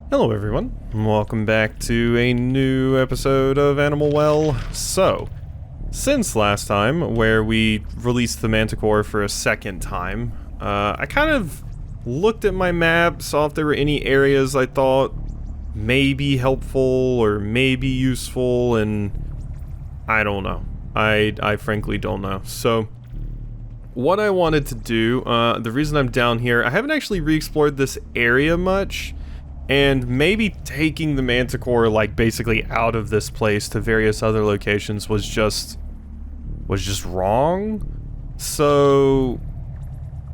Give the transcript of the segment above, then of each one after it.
Hello everyone, welcome back to a new episode of Animal Well. So, since last time, where we released the Manticore for a second time, I kind of looked at my map, saw if there were any areas I thought may be helpful or may be useful, and I don't know. I frankly don't know. So, what I wanted to do, the reason I'm down here, I haven't actually re-explored this area much. And maybe taking the Manticore, like, basically out of this place to various other locations was just wrong. So,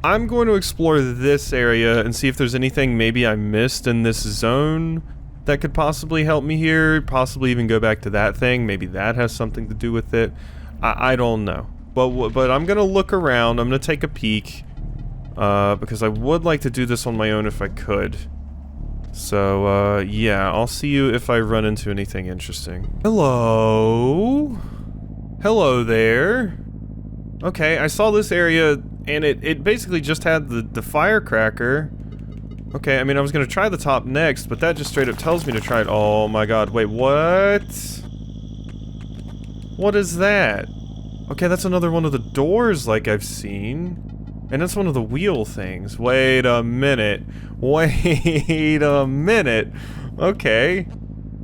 I'm going to explore this area and see if there's anything maybe I missed in this zone that could possibly help me here. Possibly even go back to that thing. Maybe that has something to do with it. I don't know. But I'm gonna look around. I'm gonna take a peek. Because I would like to do this on my own if I could. So, yeah, I'll see you if I run into anything interesting. Hello? Hello there. Okay, I saw this area, and it basically just had the firecracker. Okay, I mean, I was gonna try the top next, but that just straight up tells me to try it. Oh my god, wait, what? What is that? Okay, that's another one of the doors like I've seen. And that's one of the wheel things. Wait a minute. Wait a minute. Okay.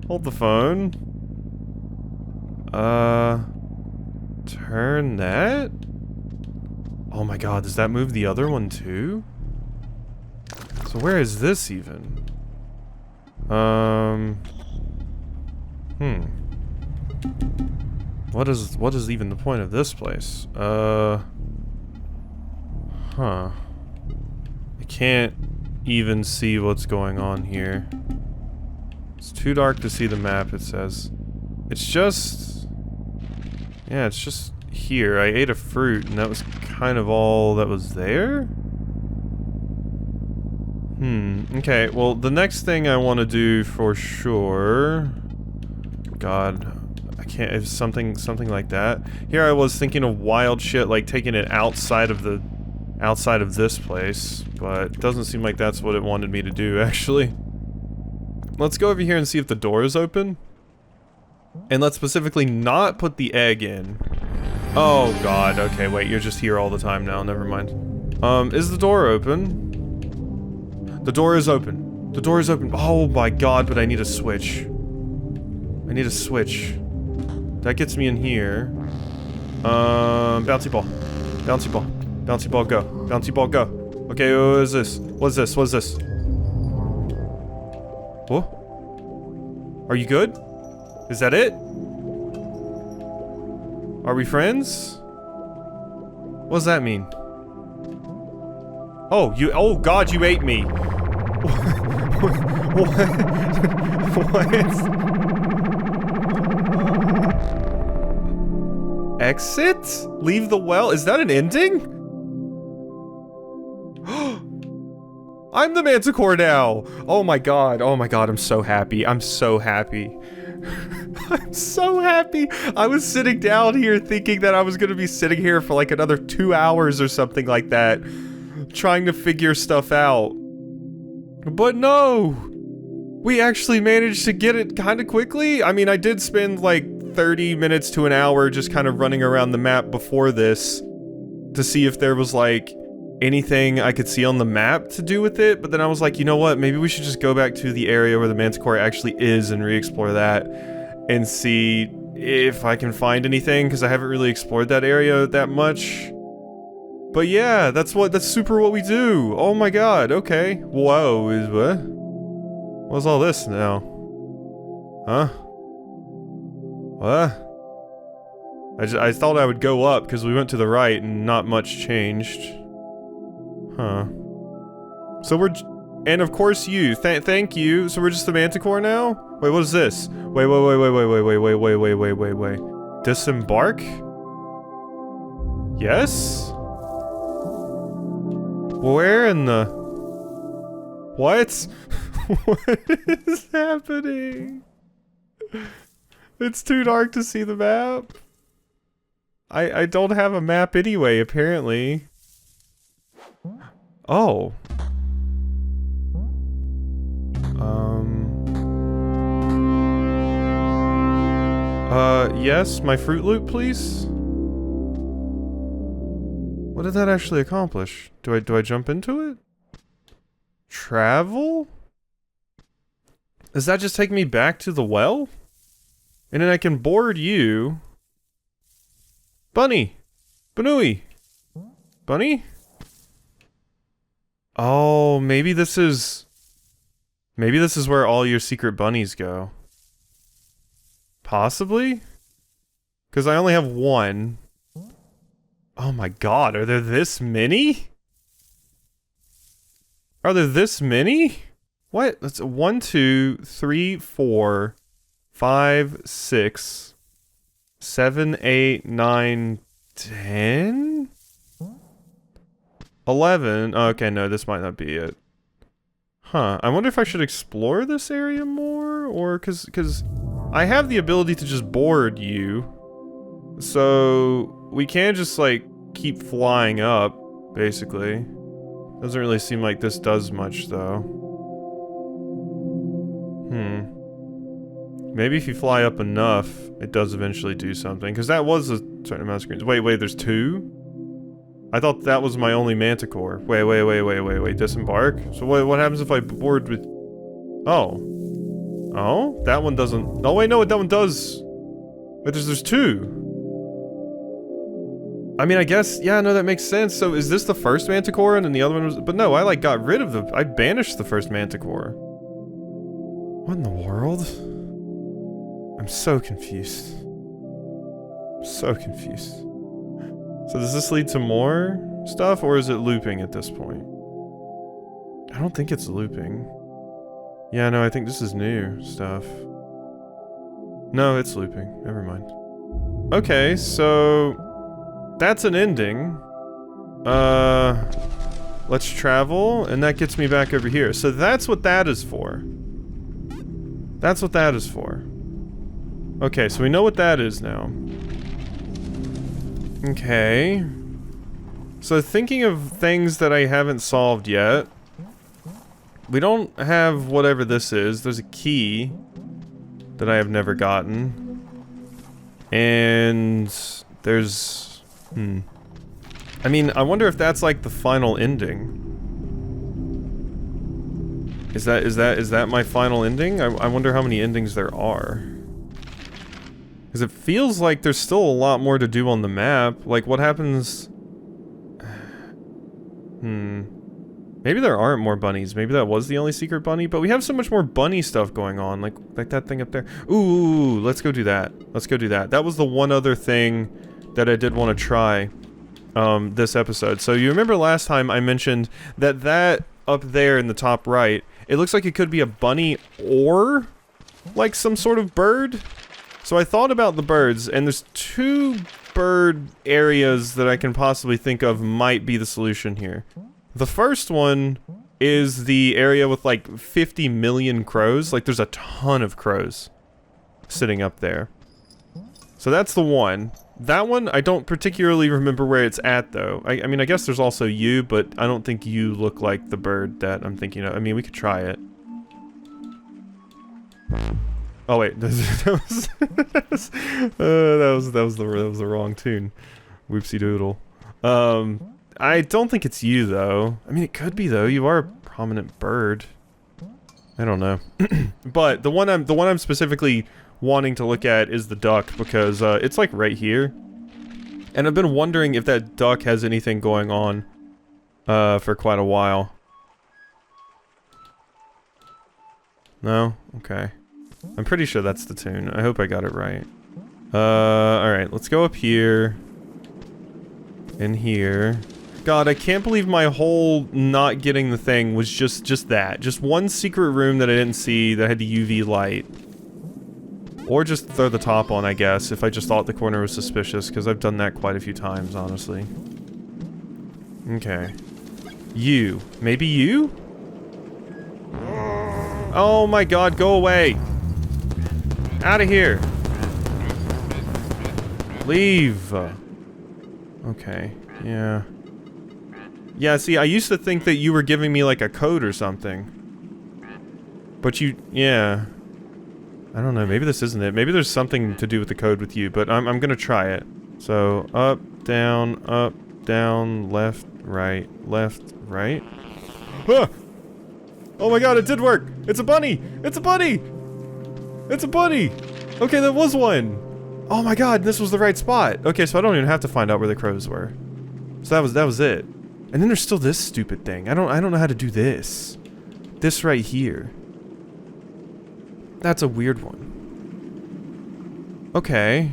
Hold the phone. Turn that? Oh my god, does that move the other one too? So where is this even? What is even the point of this place? Huh. I can't even see what's going on here. It's too dark to see the map, it says. It's just... yeah, it's just here. I ate a fruit, and that was kind of all that was there? Okay, well, the next thing I want to do for sure... God... I can't... it's something like that. Here I was thinking of wild shit, like taking it outside of this place, but it doesn't seem like that's what it wanted me to do, actually. Let's go over here and see if the door is open. And let's specifically not put the egg in. Oh god, okay, wait, you're just here all the time now, never mind. Is the door open? The door is open. The door is open. Oh my god, but I need a switch. I need a switch. That gets me in here. Bouncy ball. Bouncy ball. Bouncy ball, go. Bouncy ball, go. Okay, what is this? What is this? What is this? What? Are you good? Is that it? Are we friends? What does that mean? Oh, oh god, you ate me. What? What? Exit? Leave the well? Is that an ending? I'm the Manticore now! Oh my god, I'm so happy. I'm so happy. I'm so happy! I was sitting down here thinking that I was gonna be sitting here for like another 2 hours or something like that, trying to figure stuff out. But no! We actually managed to get it kinda quickly. I mean, I did spend like 30 minutes to an hour just kind of running around the map before this to see if there was like anything I could see on the map to do with it, but then I was like, you know what, maybe we should just go back to the area where the Manticore actually is and re-explore that and see if I can find anything, because I haven't really explored that area that much. But yeah, that's super what we do. Oh my god, okay. Whoa, is what? What's all this now? Huh? What? I thought I would go up because we went to the right and not much changed. Huh. So we're... and of course you. Thank you. So we're just the Manticore now? Wait, what is this? Wait. Disembark? Yes? Where in the... what? What is happening? It's too dark to see the map. I don't have a map anyway, apparently. Oh. Yes, my Fruit Loop, please? What did that actually accomplish? Do I jump into it? Travel? Does that just take me back to the well? And then I can board you. Bunny! Banooey! Bunny? Oh, maybe this is where all your secret bunnies go. Possibly? Because I only have one. Oh my god, are there this many? Are there this many? What? That's 1, 2, 3, 4, 5, 6, 7, 8, 9, 10? 11? Okay, no, this might not be it. Huh, I wonder if I should explore this area more? Or, cause I have the ability to just board you. So, we can just, like, keep flying up, basically. Doesn't really seem like this does much, though. Maybe if you fly up enough, it does eventually do something. Because that was a certain amount of screens. Wait, there's 2? I thought that was my only manticore. Wait, disembark? So what happens if I board with... Oh. Oh? That one doesn't... Oh wait, no, that one does... Wait, there's 2. I mean, I guess, yeah, no, that makes sense. So is this the first manticore and then the other one was... But no, I like got rid of the... I banished the first manticore. What in the world? I'm so confused. I'm so confused. So does this lead to more stuff or is it looping at this point? I don't think it's looping. Yeah, no, I think this is new stuff. No, it's looping. Never mind. Okay, so... That's an ending. Let's travel, and that gets me back over here. So that's what that is for. That's what that is for. Okay, so we know what that is now. Okay. So thinking of things that I haven't solved yet. We don't have whatever this is. There's a key that I have never gotten. And there's... I mean, I wonder if that's like the final ending. Is that my final ending? I wonder how many endings there are. Because it feels like there's still a lot more to do on the map. Like, what happens... Maybe there aren't more bunnies. Maybe that was the only secret bunny. But we have so much more bunny stuff going on. Like that thing up there. Ooh, let's go do that. Let's go do that. That was the one other thing that I did want to try this episode. So you remember last time I mentioned that up there in the top right, it looks like it could be a bunny or like some sort of bird. So I thought about the birds, and there's 2 bird areas that I can possibly think of might be the solution here. The first one is the area with like 50 million crows. Like there's a ton of crows sitting up there. So that's the one. That one, I don't particularly remember where it's at, though. I mean, I guess there's also you, but I don't think you look like the bird that I'm thinking of. I mean, we could try it. Oh, wait. That was the wrong tune. Whoopsie doodle. I don't think it's you, though. I mean, it could be, though. You are a prominent bird. I don't know. But the one I'm specifically wanting to look at is the duck, because it's like right here, and I've been wondering if that duck has anything going on for quite a while. No? Okay. I'm pretty sure that's the tune. I hope I got it right. Alright, let's go up here. In here. God, I can't believe my whole not getting the thing was just that. Just one secret room that I didn't see that had the UV light. Or just throw the top on, I guess, if I just thought the corner was suspicious, because I've done that quite a few times, honestly. Okay. You. Maybe you? Oh my god, go away! Out of here! Leave! Okay, yeah. Yeah, see, I used to think that you were giving me, like, a code or something. But you, yeah. I don't know, maybe this isn't it. Maybe there's something to do with the code with you, but I'm gonna try it. So, up, down, left, right, left, right. Ah! Oh my god, it did work! It's a bunny! It's a bunny! It's a bunny! Okay, that was one! Oh my god, this was the right spot! Okay, so I don't even have to find out where the crows were. So that was it. And then there's still this stupid thing. I don't know how to do this. This right here. That's a weird one. Okay.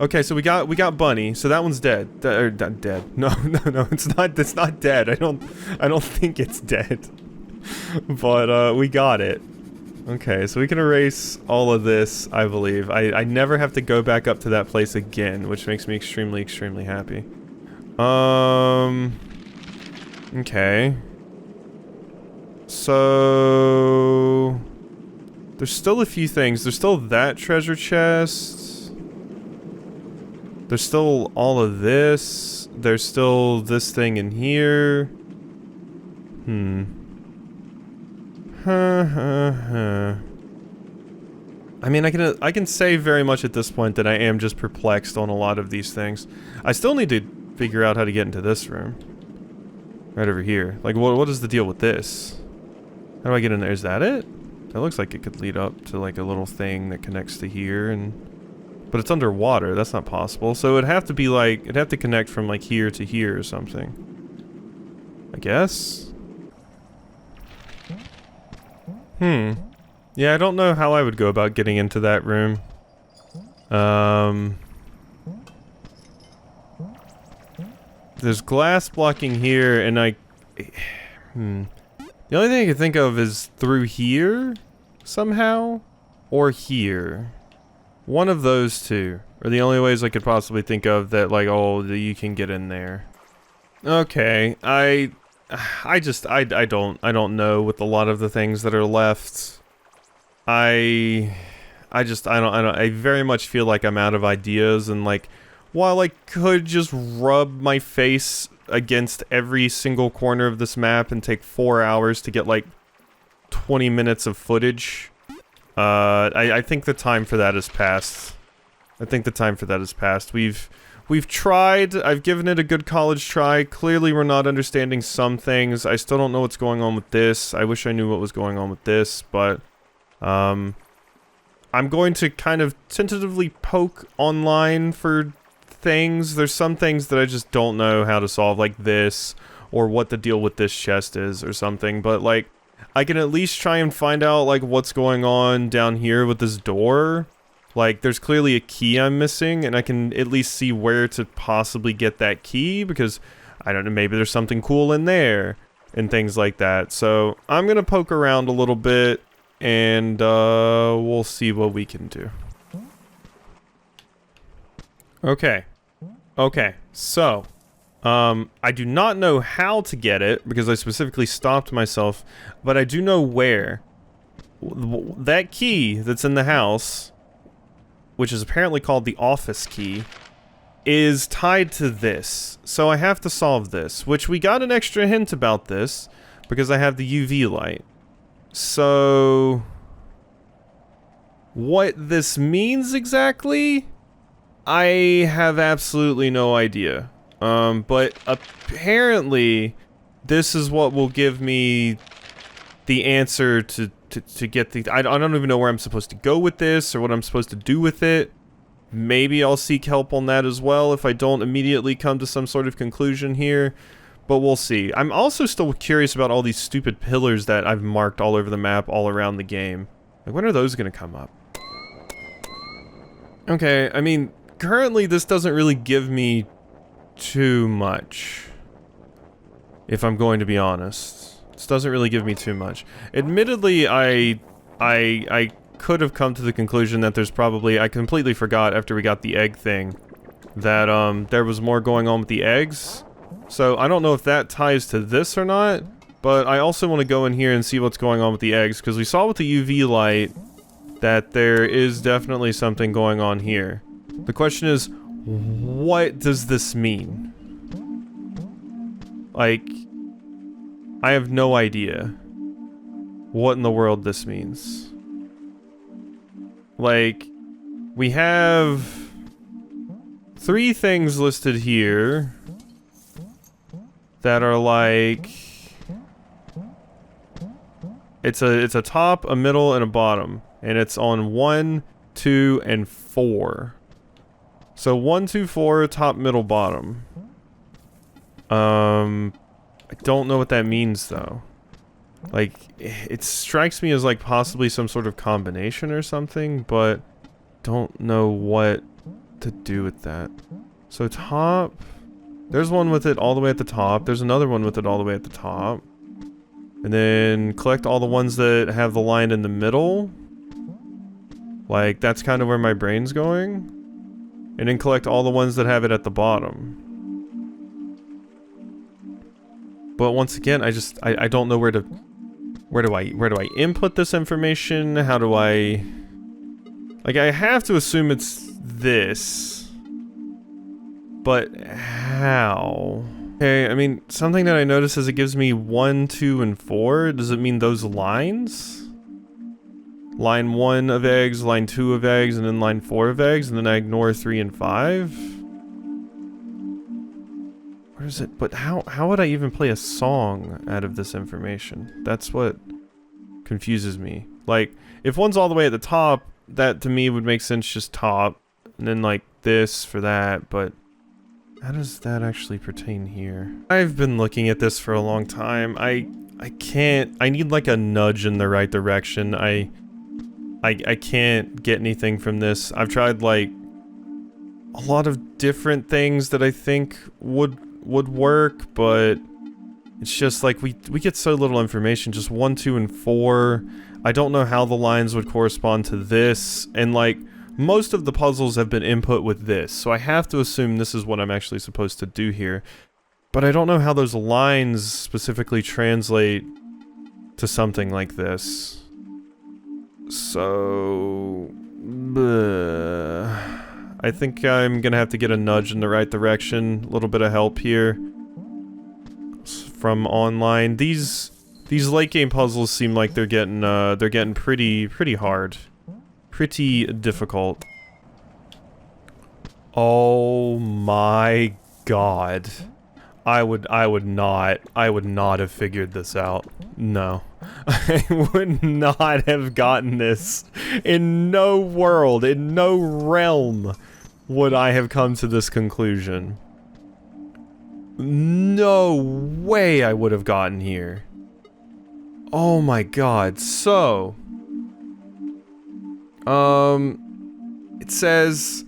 Okay, so we got Bunny. So that one's dead. Dead. No, it's not dead. I don't think it's dead. But we got it. Okay, so we can erase all of this, I believe. I never have to go back up to that place again, which makes me extremely, extremely happy. Okay. So there's still a few things. There's still that treasure chest. There's still all of this. There's still this thing in here. I mean, I can say very much at this point that I am just perplexed on a lot of these things. I still need to figure out how to get into this room. Right over here. Like, what is the deal with this? How do I get in there? Is that it? That looks like it could lead up to like a little thing that connects to here, and but it's underwater. That's not possible. So it'd have to be like, it'd have to connect from like here to here or something. I guess? Yeah, I don't know how I would go about getting into that room. There's glass blocking here, and the only thing I can think of is through here, somehow, or here. One of those two are the only ways I could possibly think of that, like, oh, that you can get in there. Okay, I don't know with a lot of the things that are left. I very much feel like I'm out of ideas, and like, while I could just rub my face against every single corner of this map and take 4 hours to get like 20 minutes of footage, I think the time for that has passed. I think the time for that has passed. We've tried. I've given it a good college try. Clearly we're not understanding some things. I still don't know what's going on with this. I wish I knew what was going on with this, but I'm going to kind of tentatively poke online for things. There's some things that I just don't know how to solve, like this, or what the deal with this chest is or something, but like, I can at least try and find out like what's going on down here with this door. Like, there's clearly a key I'm missing, and I can at least see where to possibly get that key, because, I don't know, maybe there's something cool in there, and things like that. So, I'm gonna poke around a little bit, and, we'll see what we can do. Okay. Okay, so, I do not know how to get it, because I specifically stopped myself, but I do know where. That key that's in the house, which is apparently called the office key, is tied to this. So I have to solve this, which we got an extra hint about this, because I have the UV light. So what this means exactly, I have absolutely no idea. But apparently this is what will give me the answer to get the... I don't even know where I'm supposed to go with this, or what I'm supposed to do with it. Maybe I'll seek help on that as well if I don't immediately come to some sort of conclusion here. But we'll see. I'm also still curious about all these stupid pillars that I've marked all over the map, all around the game. Like, when are those gonna come up? Okay, I mean, currently this doesn't really give me too much, if I'm going to be honest. This doesn't really give me too much. Admittedly, I could have come to the conclusion that there's probably... I completely forgot after we got the egg thing that there was more going on with the eggs. So I don't know if that ties to this or not, but I also want to go in here and see what's going on with the eggs, because we saw with the UV light that there is definitely something going on here. The question is, what does this mean? Like, I have no idea what in the world this means. Like, we have 3 things listed here that are like, it's a top, a middle, and a bottom, and it's on 1, 2, and 4. So 1, 2, 4, top, middle, bottom. I don't know what that means though. Like, it strikes me as like possibly some sort of combination or something, but don't know what to do with that. So top, there's one with it all the way at the top. There's another one with it all the way at the top. And then collect all the ones that have the line in the middle. Like, that's kind of where my brain's going. And then collect all the ones that have it at the bottom. But once again, I don't know where do I input this information? How do I... Like, I have to assume it's this. But how? Okay, I mean, something that I notice is it gives me 1, 2, and 4. Does it mean those lines? Line 1 of eggs, line 2 of eggs, and then line 4 of eggs, and then I ignore 3 and 5? Where is it? But how would I even play a song out of this information? That's what confuses me. Like, if one's all the way at the top, that to me would make sense just top, and then like this for that, but how does that actually pertain here? I've been looking at this for a long time. I can't, I need like a nudge in the right direction. I can't get anything from this. I've tried like a lot of different things that I think would work, but it's just like we get so little information. Just 1, 2, and 4. I don't know how the lines would correspond to this, and like most of the puzzles have been input with this, so I have to assume this is what I'm actually supposed to do here. But I don't know how those lines specifically translate to something like this. So... I think I'm gonna have to get a nudge in the right direction. A little bit of help here from online. These late game puzzles seem like they're getting pretty hard, pretty difficult. Oh my god. I would not have figured this out. No. I would not have gotten this. In no world, in no realm would I have come to this conclusion. No way I would have gotten here. Oh my god. So, it says,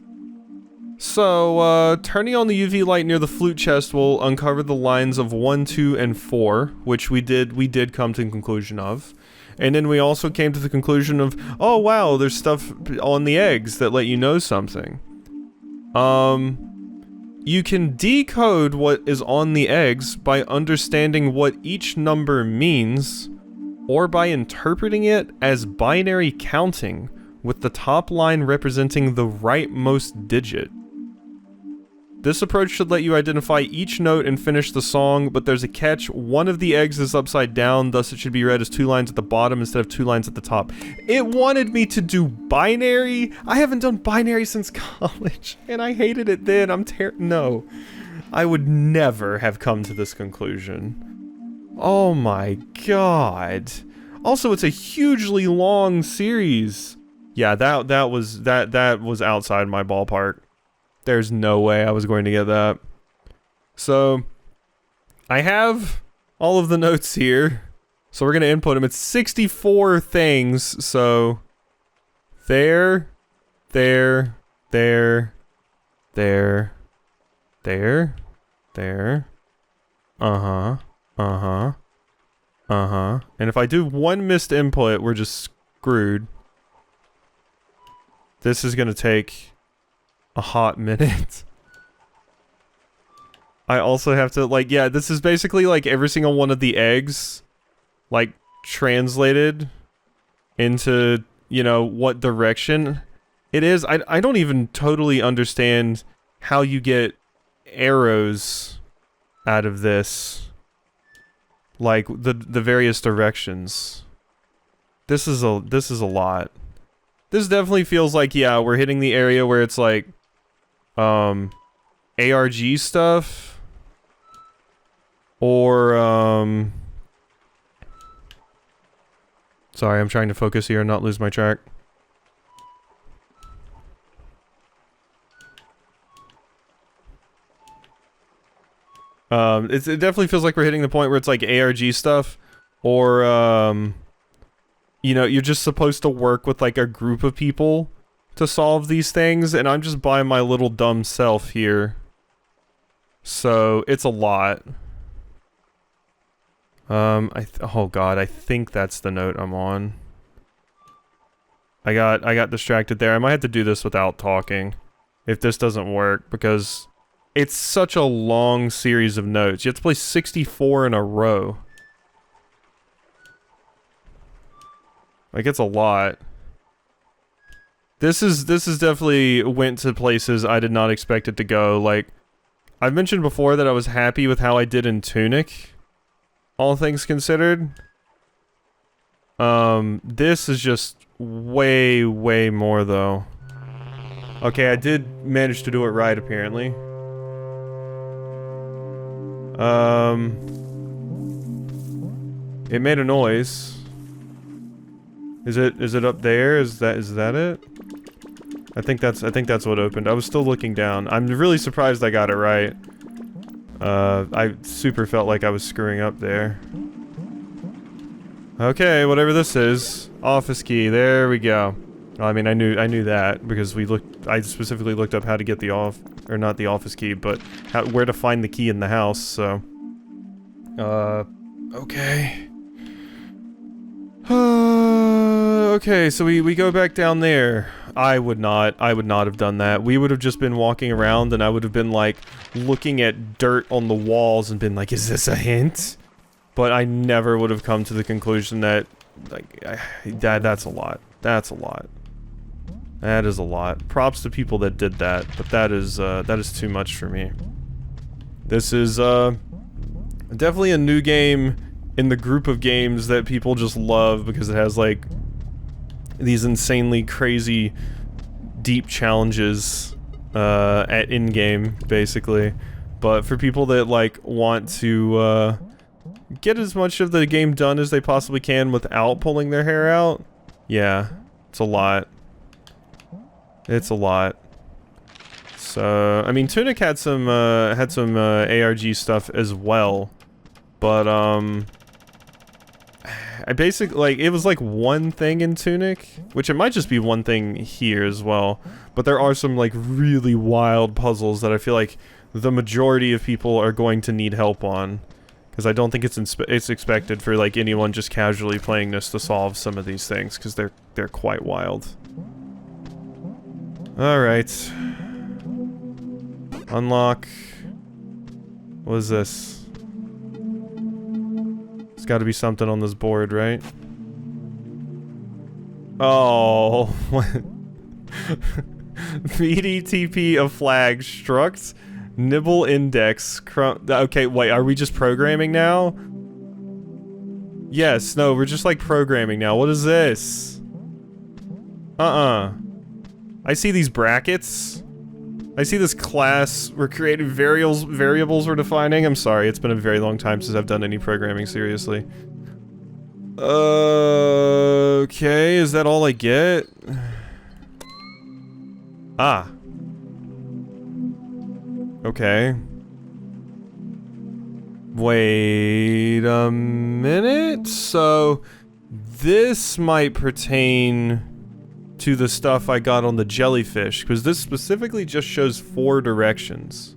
turning on the UV light near the flute chest will uncover the lines of 1, 2, and 4, which we did come to the conclusion of. And then we also came to the conclusion of, oh wow, there's stuff on the eggs that let you know something. You can decode what is on the eggs by understanding what each number means, or by interpreting it as binary counting, with the top line representing the rightmost digit. This approach should let you identify each note and finish the song, but there's a catch. One of the eggs is upside down, thus it should be read as 2 lines at the bottom instead of 2 lines at the top. It wanted me to do binary? I haven't done binary since college, and I hated it then. No. I would never have come to this conclusion. Oh my god. Also, it's a hugely long series. Yeah, that was outside my ballpark. There's no way I was going to get that. So, I have all of the notes here. So we're going to input them. It's 64 things. So, there. Uh-huh. And if I do one missed input, we're just screwed. This is going to take a hot minute. I also have to, like, yeah, this is basically like every single one of the eggs, like, translated into, you know, what direction it is. I don't even totally understand how you get arrows out of this. Like, the various directions. This is a lot. This definitely feels like, yeah, we're hitting the area where it's like, ARG stuff. Or, sorry, I'm trying to focus here and not lose my track. It definitely feels like we're hitting the point where it's like ARG stuff, or, you know, you're just supposed to work with like a group of people to solve these things, and I'm just by my little dumb self here. So, it's a lot. Oh god, I think that's the note I'm on. I got distracted there. I might have to do this without talking, if this doesn't work, because it's such a long series of notes. You have to play 64 in a row. Like, it's a lot. This is definitely went to places I did not expect it to go. Like, I've mentioned before that I was happy with how I did in Tunic, all things considered. This is just way, way more, though. Okay, I did manage to do it right, apparently. It made a noise. Is it up there? Is that it? I think that's what opened. I was still looking down. I'm really surprised I got it right. I super felt like I was screwing up there. Okay, whatever this is. Office key, there we go. I mean, I knew that because I specifically looked up how to get the not the office key, but where to find the key in the house, so. Okay. Okay, so we go back down there. I would not have done that. We would have just been walking around and I would have been like looking at dirt on the walls and been like, is this a hint? But I never would have come to the conclusion that, like, that's a lot. That's a lot. That is a lot. Props to people that did that, but that is too much for me. This is, definitely a new game in the group of games that people just love because it has, like, these insanely crazy deep challenges, at in-game, basically. But for people that, like, want to, get as much of the game done as they possibly can without pulling their hair out, yeah, it's a lot. It's a lot. So, I mean, Tunic had some ARG stuff as well, but, I basically, like, it was like one thing in Tunic, which it might just be one thing here as well, but there are some, like, really wild puzzles that I feel like the majority of people are going to need help on. Because I don't think it's expected for, like, anyone just casually playing this to solve some of these things, because they're quite wild. Alright. Unlock. What is this? There's gotta be something on this board, right? Oh, what? VDTP a flag, struct, nibble index, okay, wait, are we just programming now? Yes, no, we're just like programming now. What is this? I see these brackets. I see this class. We're creating variables we're defining. I'm sorry, it's been a very long time since I've done any programming seriously. Okay, is that all I get? Ah. Okay. Wait a minute. So, this might pertain to the stuff I got on the jellyfish, because this specifically just shows 4 directions.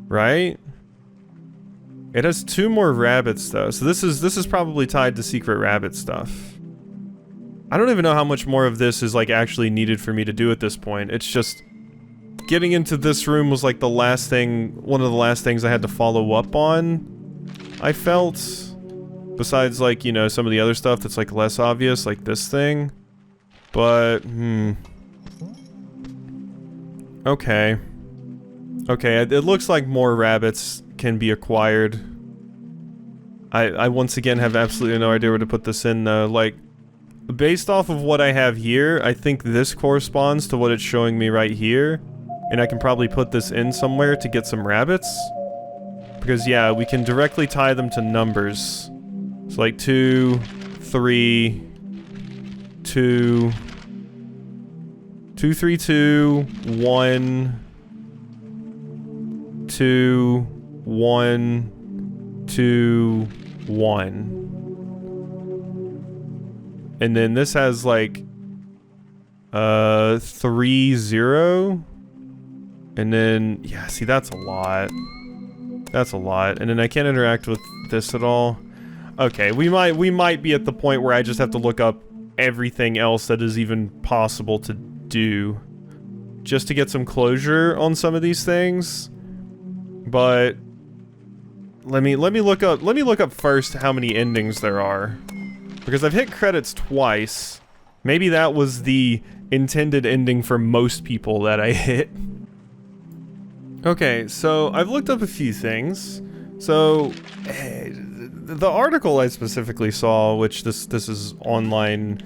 Right? It has 2 more rabbits though, so this is probably tied to secret rabbit stuff. I don't even know how much more of this is like actually needed for me to do at this point. It's just getting into this room was like the last thing, one of the last things I had to follow up on, I felt. Besides, like, you know, some of the other stuff that's like less obvious, like this thing. But, okay. Okay, it looks like more rabbits can be acquired. I once again have absolutely no idea where to put this in though. Like, based off of what I have here, I think this corresponds to what it's showing me right here. And I can probably put this in somewhere to get some rabbits. Because yeah, we can directly tie them to numbers. So like 2, 3, 2, 2, 3, 2, 1, 2, 1, 2, 1. And then this has like 3, 0. And then, yeah, see, that's a lot. That's a lot. And then I can't interact with this at all. Okay, we might be at the point where I just have to look up everything else that is even possible to do just to get some closure on some of these things. But let me look up first how many endings there are. Because I've hit credits twice. Maybe that was the intended ending for most people that I hit. Okay, so I've looked up a few things. So, the article I specifically saw, which this is online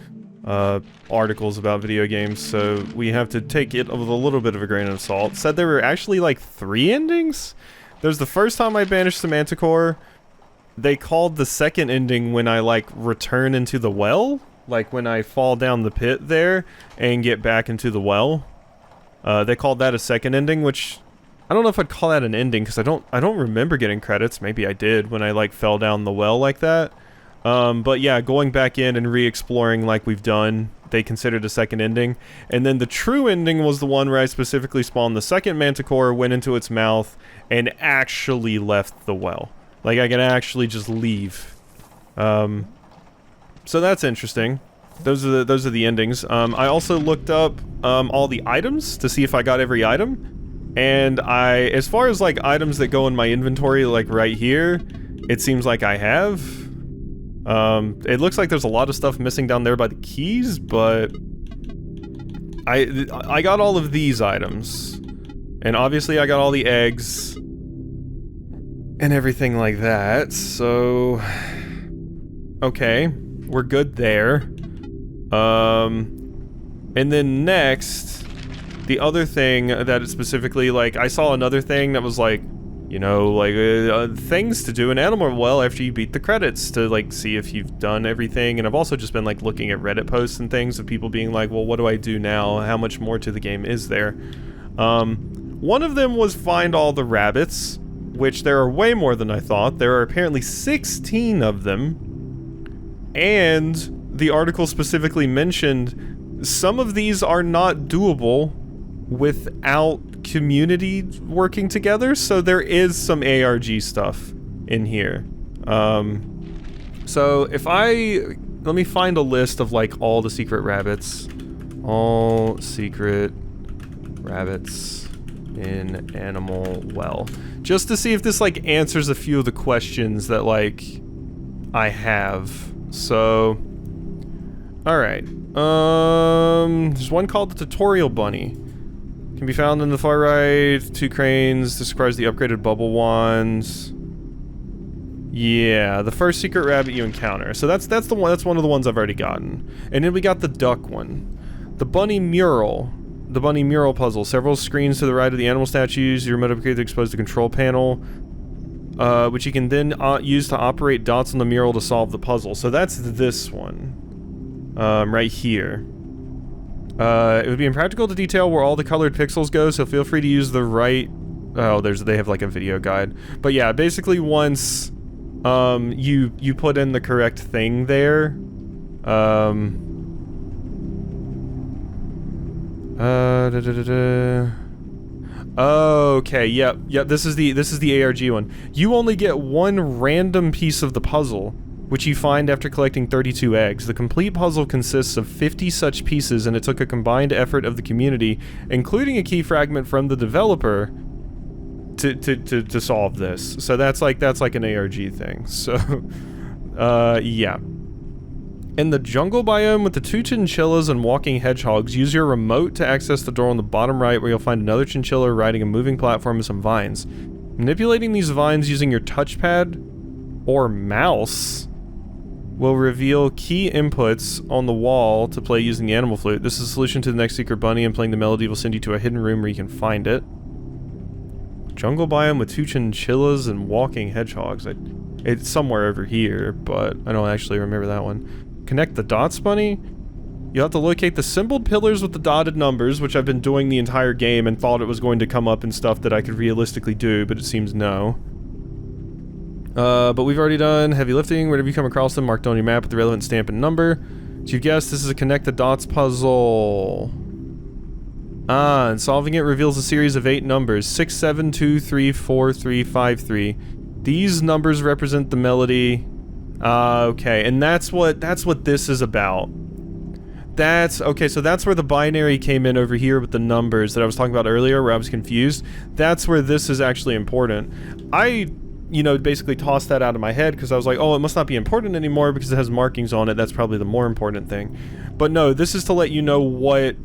articles about video games, so we have to take it with a little bit of a grain of salt, said there were actually like 3 endings? There's the first time I banished the Manticore. They called the second ending when I like return into the well, like when I fall down the pit there and get back into the well. They called that a second ending, which I don't know if I'd call that an ending because I don't remember getting credits. Maybe I did when I like fell down the well like that. But yeah, going back in and re-exploring like we've done, they considered a second ending. And then the true ending was the one where I specifically spawned the second Manticore, went into its mouth, and actually left the well. Like I can actually just leave. So that's interesting. Those are the endings. I also looked up all the items to see if I got every item. And as far as like items that go in my inventory, like right here, it seems like I have. It looks like there's a lot of stuff missing down there by the keys, but I got all of these items. And obviously I got all the eggs and everything like that, so okay, we're good there. And then next, the other thing that is specifically, like, I saw another thing that was like, you know, like, things to do in Animal Well after you beat the credits to, like, see if you've done everything. And I've also just been, like, looking at Reddit posts and things of people being like, well, what do I do now? How much more to the game is there? One of them was find all the rabbits, which there are way more than I thought. There are apparently 16 of them. And the article specifically mentioned some of these are not doable without community working together, so there is some ARG stuff in here. So if let me find a list of like all the secret rabbits. All secret rabbits in Animal Well. Just to see if this like answers a few of the questions that like I have. So alright. There's one called the Tutorial Bunny. Can be found in the far right. 2 cranes. Describes the upgraded bubble wands. Yeah, the first secret rabbit you encounter. So that's the one. That's one of the ones I've already gotten. And then we got the duck one, the bunny mural. The bunny mural puzzle. Several screens to the right of the animal statues. Your remote upgrade to expose the control panel, which you can then use to operate dots on the mural to solve the puzzle. So that's this one, right here. It would be impractical to detail where all the colored pixels go, so feel free to use the right... Oh, they have like a video guide. But yeah, basically once you put in the correct thing there, okay, yep, this is the ARG one. You only get one random piece of the puzzle, which you find after collecting 32 eggs. The complete puzzle consists of 50 such pieces, and it took a combined effort of the community, including a key fragment from the developer, to solve this. So that's like an ARG thing. So, yeah. In the jungle biome with the 2 chinchillas and walking hedgehogs, use your remote to access the door on the bottom right, where you'll find another chinchilla riding a moving platform with some vines. Manipulating these vines using your touchpad or mouse will reveal key inputs on the wall to play using the animal flute. This is a solution to the next secret bunny, and playing the melody will send you to a hidden room where you can find it. Jungle biome with 2 chinchillas and walking hedgehogs. It's somewhere over here, but I don't actually remember that one. Connect the dots bunny? You have to locate the symboled pillars with the dotted numbers, which I've been doing the entire game and thought it was going to come up in stuff that I could realistically do, but it seems no. But we've already done heavy lifting. Whenever you come across them, marked on your map with the relevant stamp and number. So you've guessed this is a connect the dots puzzle. Ah, and solving it reveals a series of 8 numbers. 6, 7, 2, 3, 4, 3, 5, 3. These numbers represent the melody. Okay, and that's what this is about. Okay, so that's where the binary came in over here with the numbers that I was talking about earlier, where I was confused. That's where this is actually important. I, you know, basically tossed that out of my head because I was like, oh, it must not be important anymore because it has markings on it. That's probably the more important thing. But no, this is to let you know what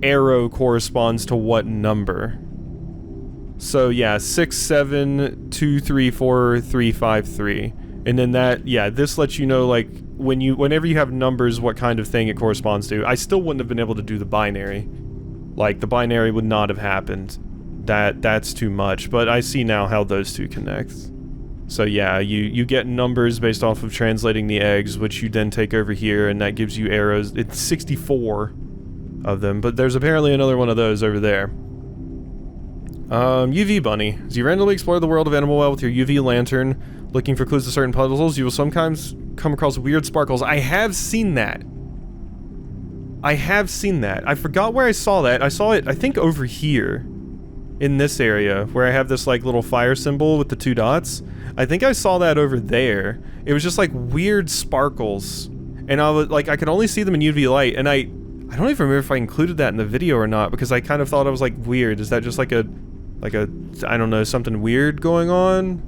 arrow corresponds to what number. So yeah, 6, 7, 2, 3, 4, 3, 5, 3. And then that, yeah, this lets you know, like, whenever you have numbers, what kind of thing it corresponds to. I still wouldn't have been able to do the binary. Like, the binary would not have happened. That's too much, but I see now how those two connect. So yeah, you get numbers based off of translating the eggs, which you then take over here, and that gives you arrows. It's 64 of them, but there's apparently another one of those over there. UV Bunny. As you randomly explore the world of Animal Well with your UV lantern, looking for clues to certain puzzles, you will sometimes come across weird sparkles. I have seen that. I forgot where I saw that. I saw it, I think, over here. In this area, where I have this, like, little fire symbol with the 2 dots. I think I saw that over there. It was just, like, weird sparkles. And I was, like, I could only see them in UV light, and I don't even remember if I included that in the video or not, because I kind of thought I was, like, weird. Is that just, like a, I don't know, something weird going on?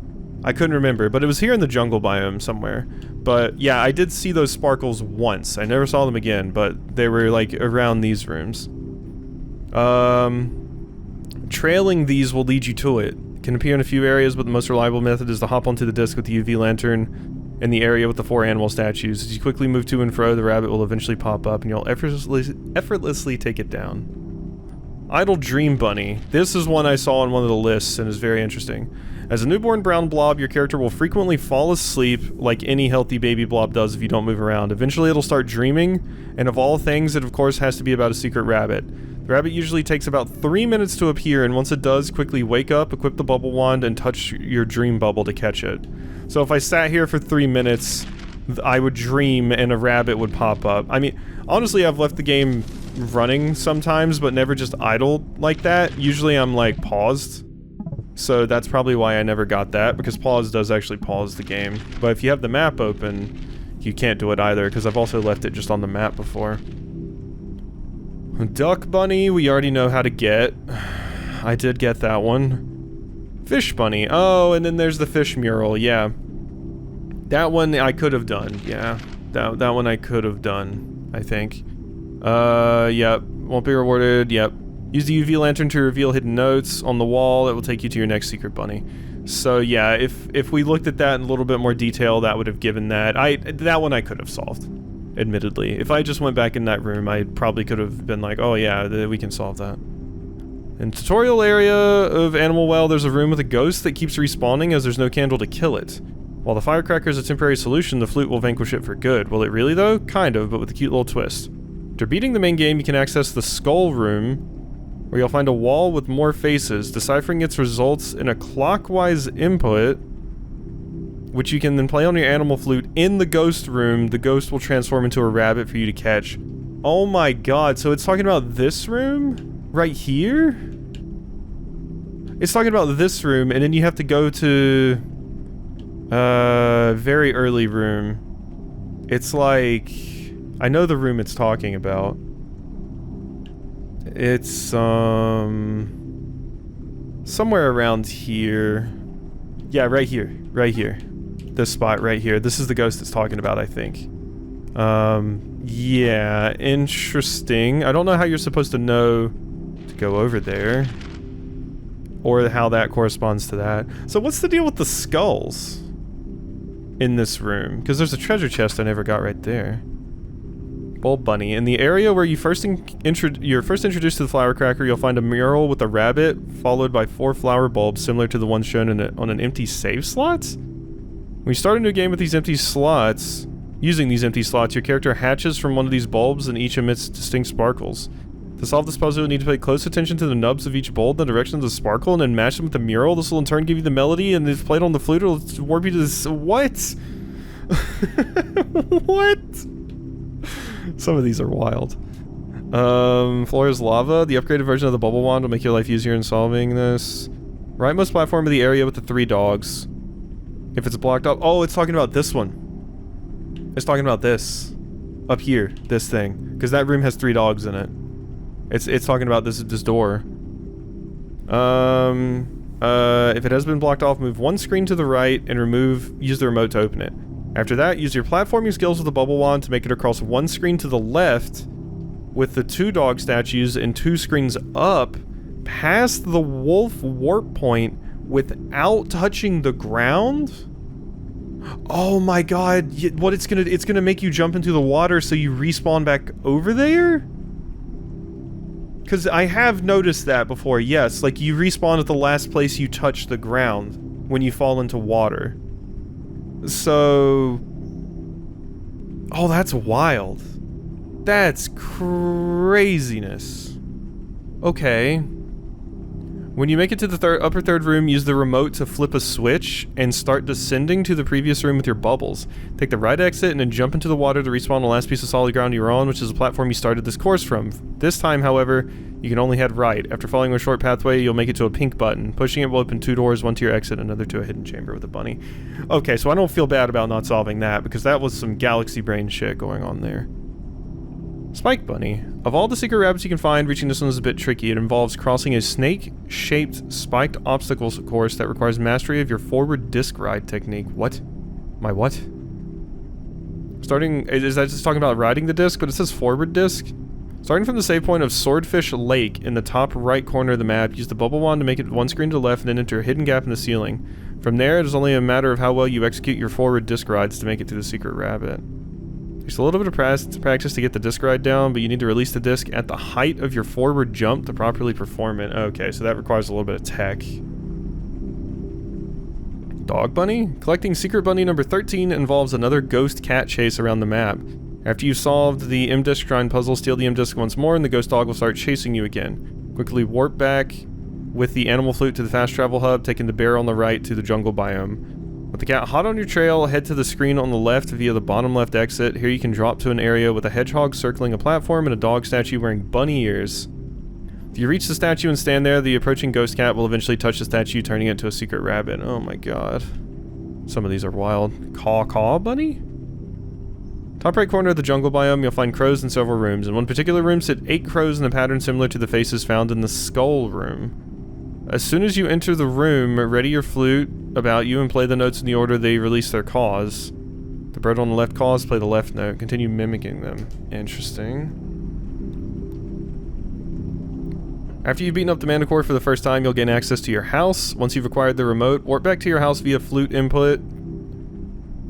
I couldn't remember, but it was here in the jungle biome somewhere. But, yeah, I did see those sparkles once. I never saw them again, but they were, like, around these rooms. Trailing these will lead you to it. It can appear in a few areas, but the most reliable method is to hop onto the disc with the UV lantern in the area with the 4 animal statues. As you quickly move to and fro, the rabbit will eventually pop up, and you'll effortlessly take it down. Idle Dream Bunny. This is one I saw on one of the lists, and is very interesting. As a newborn brown blob, your character will frequently fall asleep like any healthy baby blob does if you don't move around. Eventually it'll start dreaming, and of all things, it of course has to be about a secret rabbit. The rabbit usually takes about 3 minutes to appear, and once it does, quickly wake up, equip the bubble wand, and touch your dream bubble to catch it. So if I sat here for 3 minutes, I would dream and a rabbit would pop up. I mean, honestly, I've left the game running sometimes, but never just idled like that. Usually I'm, like, paused. So that's probably why I never got that, because pause does actually pause the game. But if you have the map open, you can't do it either, because I've also left it just on the map before. Duck Bunny, we already know how to get. I did get that one. Fish Bunny. Oh, and then there's the fish mural, yeah. That one I could have done, yeah. That one I could have done, I think. Yep. Won't be rewarded, yep. Use the UV lantern to reveal hidden notes on the wall. It will take you to your next secret bunny. So yeah, if we looked at that in a little bit more detail, that would have given that. That one I could have solved, admittedly. If I just went back in that room, I probably could have been like, oh yeah, we can solve that. In tutorial area of Animal Well, there's a room with a ghost that keeps respawning as there's no candle to kill it. While the firecracker is a temporary solution, the flute will vanquish it for good. Will it really though? Kind of, but with a cute little twist. After beating the main game, you can access the skull room, where you'll find a wall with more faces. Deciphering its results in a clockwise input, which you can then play on your animal flute in the ghost room. The ghost will transform into a rabbit for you to catch. Oh my god, so it's talking about this room? Right here? It's talking about this room, and then you have to go to... very early room. It's like... I know the room it's talking about. It's, somewhere around here. Yeah, right here. Right here. This spot right here. This is the ghost it's talking about, I think. Yeah, interesting. I don't know how you're supposed to know to go over there. Or how that corresponds to that. So what's the deal with the skulls? in this room? Because there's a treasure chest I never got right there. Bulb Bunny. In the area where you're first introduced to the flower cracker, you'll find a mural with a rabbit, followed by 4 flower bulbs similar to the ones shown on an empty save slot? When you start a new game with these empty slots, using these empty slots, your character hatches from one of these bulbs and each emits distinct sparkles. To solve this puzzle, you'll need to pay close attention to the nubs of each bulb in the direction of the sparkle and then match them with the mural. This will in turn give you the melody, and if played on the flute, it'll warp you to this. What? What? Some of these are wild. Flora's Lava. The upgraded version of the bubble wand will make your life easier in solving this. Rightmost platform of the area with the 3 dogs. If it's blocked up. Oh, it's talking about this one. It's talking about this. Up here. This thing. Because that room has 3 dogs in it. It's talking about this door. If it has been blocked off, move 1 screen to the right and use the remote to open it. After that, use your platforming skills with the bubble wand to make it across 1 screen to the left with the 2 dog statues and 2 screens up past the wolf warp point without touching the ground? Oh my god, what it's gonna make you jump into the water so you respawn back over there? Because I have noticed that before, yes, like you respawn at the last place you touch the ground when you fall into water. So... Oh, that's wild. That's craziness. Okay. When you make it to the upper third room, use the remote to flip a switch and start descending to the previous room with your bubbles. Take the right exit and then jump into the water to respawn the last piece of solid ground you were on, which is the platform you started this course from. This time, however, you can only head right. After following a short pathway, you'll make it to a pink button. Pushing it will open 2 doors, one to your exit, another to a hidden chamber with a bunny. Okay, so I don't feel bad about not solving that, because that was some galaxy brain shit going on there. Spike Bunny. Of all the secret rabbits you can find, reaching this one is a bit tricky. It involves crossing a snake-shaped spiked obstacles course that requires mastery of your forward disc ride technique. What? My what? Is that just talking about riding the disc? But it says forward disc? Starting from the save point of Swordfish Lake in the top right corner of the map, use the bubble wand to make it 1 screen to the left and then enter a hidden gap in the ceiling. From there, it is only a matter of how well you execute your forward disc rides to make it to the secret rabbit. Takes a little bit of practice to get the disc ride down, but you need to release the disc at the height of your forward jump to properly perform it. Okay, so that requires a little bit of tech. Dog Bunny? Collecting Secret Bunny number 13 involves another ghost cat chase around the map. After you've solved the M-Disc shrine puzzle, steal the M-Disc once more and the ghost dog will start chasing you again. Quickly warp back with the animal flute to the fast travel hub, taking the bear on the right to the jungle biome. With the cat hot on your trail, head to the screen on the left via the bottom left exit. Here you can drop to an area with a hedgehog circling a platform and a dog statue wearing bunny ears. If you reach the statue and stand there, the approaching ghost cat will eventually touch the statue, turning it into a secret rabbit. Oh my god. Some of these are wild. Caw Bunny? Top right corner of the jungle biome, you'll find crows in several rooms. In one particular room sit 8 crows in a pattern similar to the faces found in the skull room. As soon as you enter the room, ready your flute about you and play the notes in the order they release their caws. The bird on the left caws, play the left note. Continue mimicking them. Interesting. After you've beaten up the Manticore for the first time, you'll gain access to your house. Once you've acquired the remote, warp back to your house via flute input.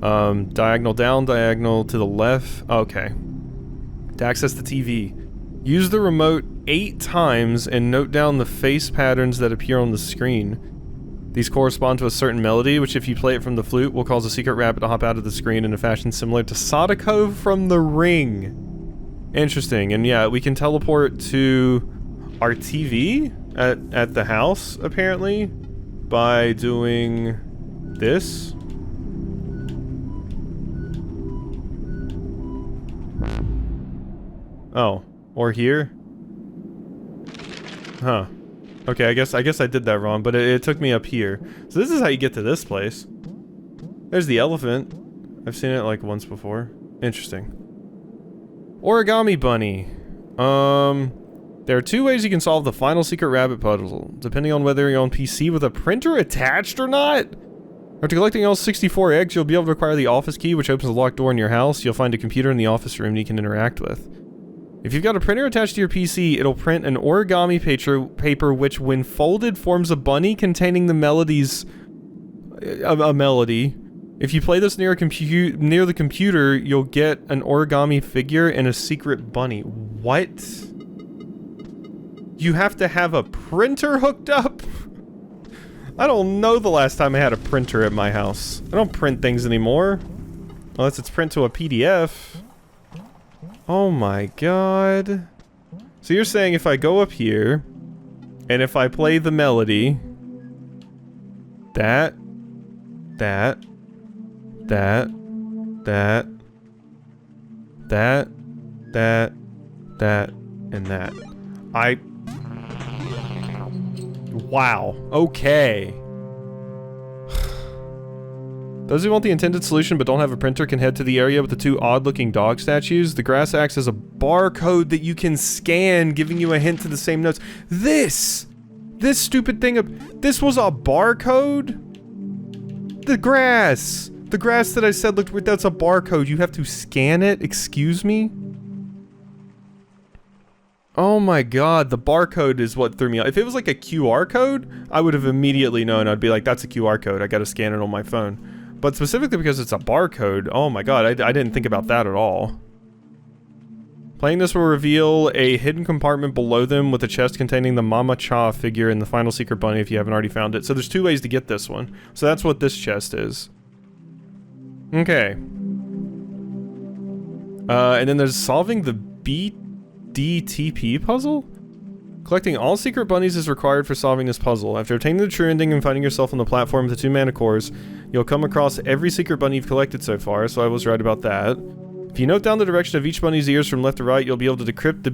Diagonal down, diagonal to the left. Okay. To access the TV. Use the remote 8 times and note down the face patterns that appear on the screen. These correspond to a certain melody, which if you play it from the flute, will cause a secret rabbit to hop out of the screen in a fashion similar to Sadako from The Ring. Interesting, and yeah, we can teleport to our TV at the house, apparently, by doing this. Oh, or here? Huh. Okay, I guess I did that wrong, but it took me up here. So this is how you get to this place. There's the elephant. I've seen it like once before. Interesting. Origami Bunny. There are 2 ways you can solve the final secret rabbit puzzle, depending on whether you're on PC with a printer attached or not. After collecting all 64 eggs, you'll be able to acquire the office key, which opens a locked door in your house. You'll find a computer in the office room you can interact with. If you've got a printer attached to your PC, it'll print an origami paper which, when folded, forms a bunny containing the melodies... a melody. If you play this near the computer, you'll get an origami figure and a secret bunny. What? You have to have a printer hooked up? I don't know the last time I had a printer at my house. I don't print things anymore. Unless it's print to a PDF. Oh my god. So you're saying if I go up here, and if I play the melody, that, and that, wow, okay. Those who want the intended solution but don't have a printer can head to the area with the 2 odd-looking dog statues. The grass acts as a barcode that you can scan, giving you a hint to the same notes. This stupid thing this was a barcode? The grass that I said looked weird, that's a barcode. You have to scan it? Excuse me? Oh my god, the barcode is what threw me off. If it was like a QR code, I would have immediately known. I'd be like, that's a QR code, I gotta scan it on my phone. But specifically because it's a barcode, oh my god, I didn't think about that at all. Playing this will reveal a hidden compartment below them with a chest containing the Mama Cha figure and the final secret bunny if you haven't already found it. So there's 2 ways to get this one. So that's what this chest is. Okay. And then there's solving the BDTP puzzle? Collecting all secret bunnies is required for solving this puzzle. After obtaining the true ending and finding yourself on the platform with the 2 mana cores, you'll come across every secret bunny you've collected so far, so I was right about that. If you note down the direction of each bunny's ears from left to right, you'll be able to decrypt the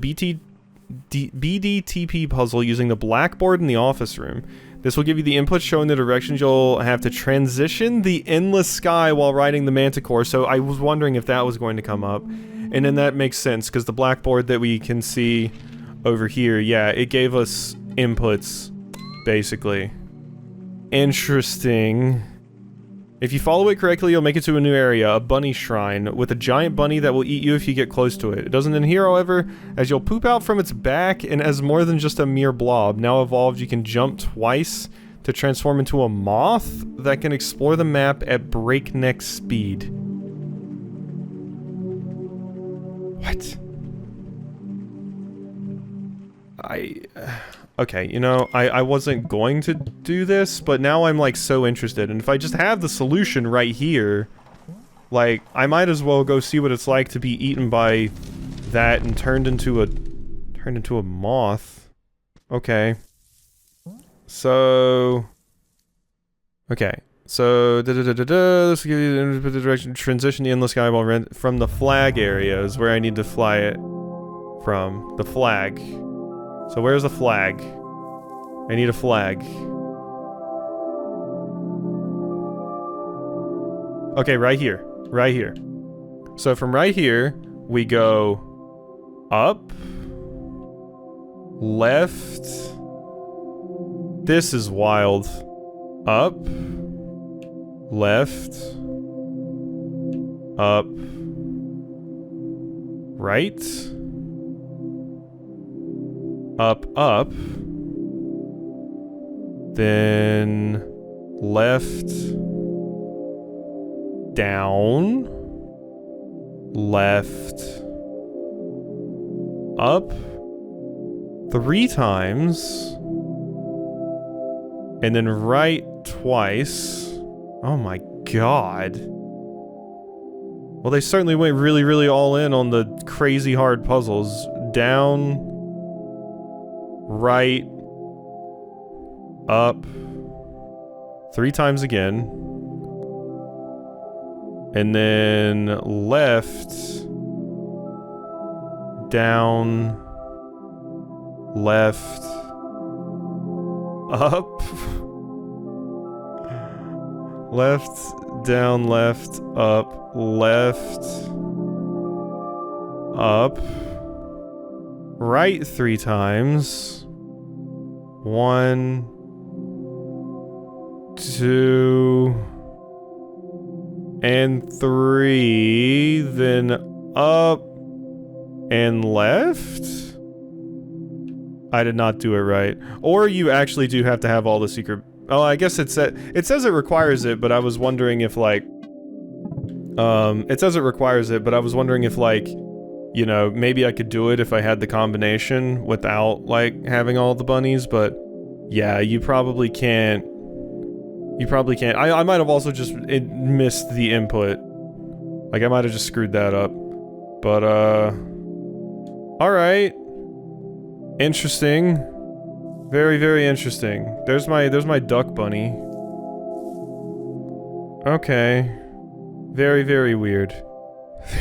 BDTP puzzle using the blackboard in the office room. This will give you the input showing the directions you'll have to transition the endless sky while riding the Manticore, so I was wondering if that was going to come up. And then that makes sense, because the blackboard that we can see over here, yeah, it gave us inputs, basically. Interesting. If you follow it correctly, you'll make it to a new area, a bunny shrine, with a giant bunny that will eat you if you get close to it. It doesn't end here, however, as you'll poop out from its back, and as more than just a mere blob. Now evolved, you can jump twice to transform into a moth that can explore the map at breakneck speed. What? Okay, you know, I wasn't going to do this, but now I'm, like, so interested. And if I just have the solution right here, like, I might as well go see what it's like to be eaten by that and turned into a moth. Okay. So... Okay. So, this will give you the direction, transition the endless sky ball from the flag area is where I need to fly it from. The flag. So where's the flag? I need a flag. Okay, right here. Right here. So from right here, we go up, left. This is wild. Up, left, up, right. Up, up, then left, down, left, up, 3 times, and then right twice. Oh my god. Well, they certainly went really, really all in on the crazy hard puzzles. Down, right, up, 3 times again, and then left, down, left, up, left, down, left, up, left, up, right 3 times. 1, 2, and 3, then up and left? I did not do it right. Or you actually do have to have all the secret... Oh, I guess it says it requires it, but I was wondering if, like, It says it requires it, but I was wondering if, like, you know, maybe I could do it if I had the combination without, like, having all the bunnies, but yeah, you probably can't. You probably can't. I might have also just missed the input. Like, I might have just screwed that up. But, alright. Interesting. Very, very interesting. There's my duck bunny. Okay. Very, very weird.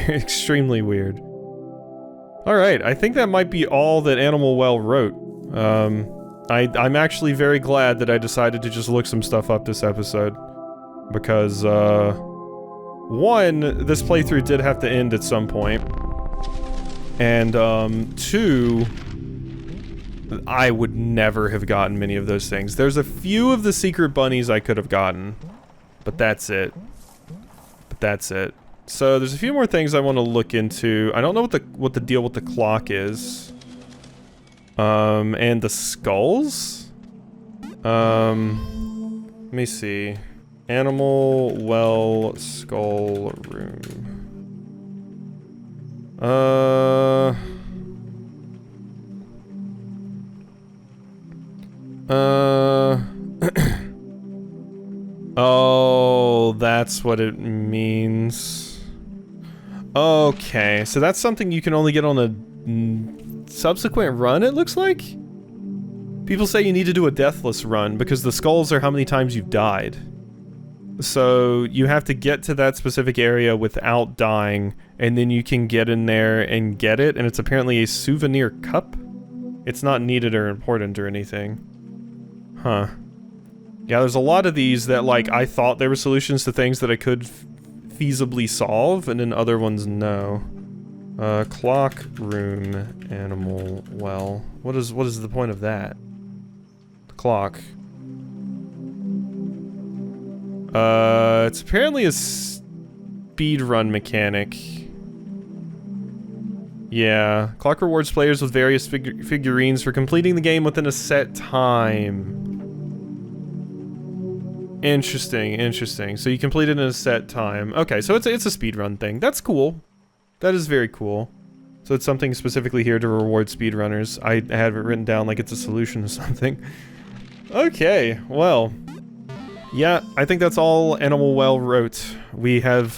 Extremely weird. Alright, I think that might be all that Animal Well wrote. I'm actually very glad that I decided to just look some stuff up this episode. Because, one, this playthrough did have to end at some point. And, two, I would never have gotten many of those things. There's a few of the secret bunnies I could have gotten. But that's it. So there's a few more things I want to look into. I don't know what the deal with the clock is. And the skulls? Let me see. Animal Well Skull Room. Oh, that's what it means. Okay, so that's something you can only get on a subsequent run, it looks like? People say you need to do a deathless run because the skulls are how many times you've died. So you have to get to that specific area without dying, and then you can get in there and get it, and it's apparently a souvenir cup? It's not needed or important or anything. Huh. Yeah, there's a lot of these that, like, I thought they were solutions to things that I could feasibly solve, and then other ones, no. Clock Room Animal Well. What is the point of that? The clock. It's apparently a speedrun mechanic. Yeah. Clock rewards players with various figurines for completing the game within a set time. Interesting. So you complete it in a set time. Okay, so it's a speedrun thing. That's cool. That is very cool. So it's something specifically here to reward speedrunners. I have it written down like it's a solution to something. Okay, well. Yeah, I think that's all Animal Well wrote. We have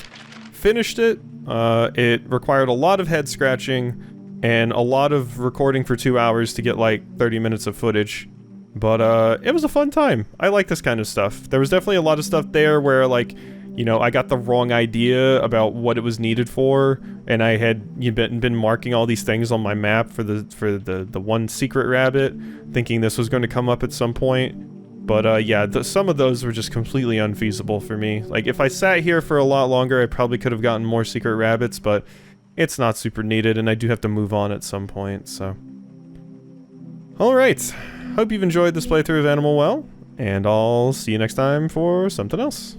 finished it. It required a lot of head scratching and a lot of recording for 2 hours to get like 30 minutes of footage. But, it was a fun time. I like this kind of stuff. There was definitely a lot of stuff there where, like, you know, I got the wrong idea about what it was needed for, and I had been marking all these things on my map for the one secret rabbit, thinking this was going to come up at some point. But, yeah, some of those were just completely unfeasible for me. Like, if I sat here for a lot longer, I probably could have gotten more secret rabbits, but it's not super needed, and I do have to move on at some point, so. Alright. Hope you've enjoyed this playthrough of Animal Well, and I'll see you next time for something else.